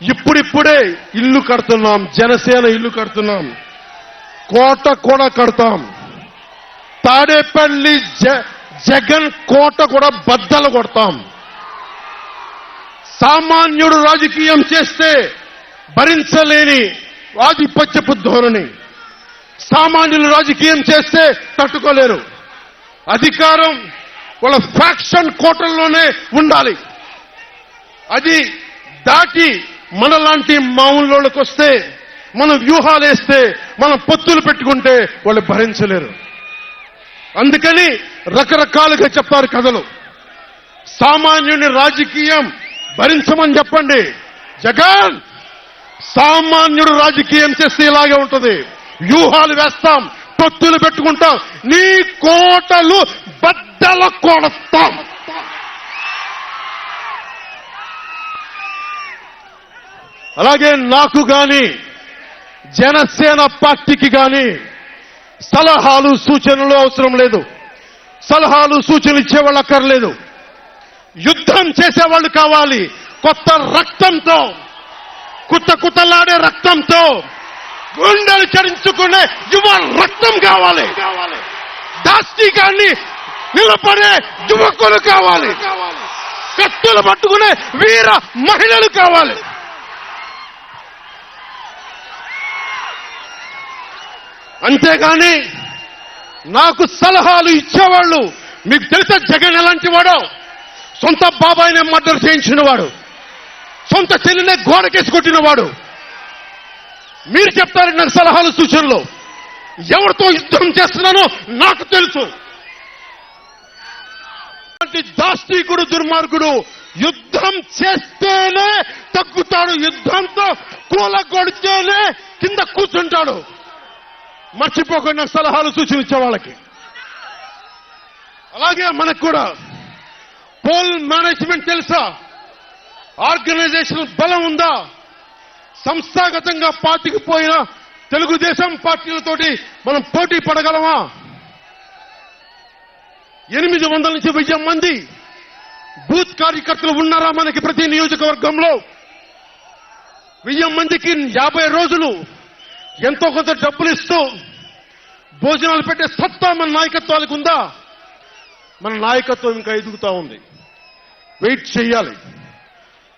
ఇప్పుడిప్పుడే ఇల్లు కడుతున్నాం, జనసేన ఇల్లు కడుతున్నాం, కోట కూడా కడతాం. తాడేపల్లి జగన్ కోట కూడా బద్దలు కొడతాం. సామాన్యుడు రాజకీయం చేస్తే భరించలేని ఆధిపత్యపు ధోరణి, సామాన్యులు రాజకీయం చేస్తే తట్టుకోలేరు. అధికారం వాళ్ళ ఫ్యాక్షన్ కోటల్లోనే ఉండాలి. అది దాటి మనలాంటి మామూలులోకి వస్తే, మనం వ్యూహాలు వేస్తే, మనం పొత్తులు పెట్టుకుంటే వాళ్ళు భరించలేరు. అందుకని రకరకాలుగా చెప్పారు కథలు. సామాన్యుని రాజకీయం భరించమని చెప్పండి. జగన్ సామాన్యుడు రాజకీయం చేస్తే ఇలాగే ఉంటుంది. వ్యూహాలు వేస్తాం, పొత్తులు పెట్టుకుంటాం, నీ కోటలు బద్దల కొడతాం. అలాగే నాకు గాని జనసేన పార్టీకి గాని సలహాలు సూచనలు అవసరం లేదు. సలహాలు సూచనలు ఇచ్చేవాళ్ళు అక్కర్లేదు. యుద్ధం చేసేవాళ్ళు కావాలి. కొత్త రక్తంతో, కుత్తలాడే రక్తంతో, గుండెలు చరించుకునే యువ రక్తం కావాలి. దాష్టికాన్ని నిలబడే యువకులు కావాలి. కత్తులు పట్టుకునే వీర మహిళలు కావాలి. అంతేగాని నాకు సలహాలు ఇచ్చేవాళ్ళు, మీకు తెలుసా జగన్ ఎలాంటి వాడో? సొంత బాబాయినే మర్డర్ చేయించిన వాడు, సొంత చెల్లినే గోడకేసి కొట్టినవాడు. మీరు చెప్తారు నాకు సలహాలు సూచనలు. ఎవరితో యుద్ధం చేస్తున్నానో నాకు తెలుసు. దాష్టీకుడు, దుర్మార్గుడు యుద్ధం చేస్తేనే తగ్గుతాడు. యుద్ధంతో కూలగొడితేనే కింద కూర్చుంటాడు. మర్చిపోకుండా సలహాలు సూచనలు ఇచ్చే వాళ్ళకి. అలాగే మనకు కూడా పోల్ మేనేజ్మెంట్ తెలుసా? ఆర్గనైజేషన్ బలం ఉందా? సంస్థాగతంగా పాతికిపోయిన తెలుగుదేశం పార్టీలతోటి మనం పోటీ పడగలమా? 800 నుంచి 1000 మంది బూత్ కార్యకర్తలు ఉన్నారా మనకి ప్రతి నియోజకవర్గంలో? 1000 మందికి 50 రోజులు ఎంతో కొంత డబ్బులు ఇస్తూ భోజనాలు పెట్టే సత్తా మన నాయకత్వాలకు ఉందా? మన నాయకత్వం ఇంకా ఎదుగుతా ఉంది. వెయిట్ చేయాలి.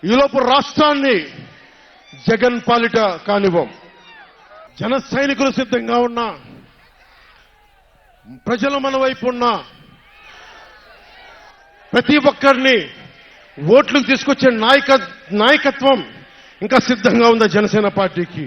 ఈలోపు రాష్ట్రాన్ని జగన్ పాలిట కానివ్వం. జన సైనికులు సిద్ధంగా ఉన్నా, ప్రజలు మన వైపు ఉన్నా, ప్రతి ఒక్కరిని ఓట్లకు తీసుకొచ్చే నాయకత్వం ఇంకా సిద్ధంగా ఉందా జనసేన పార్టీకి?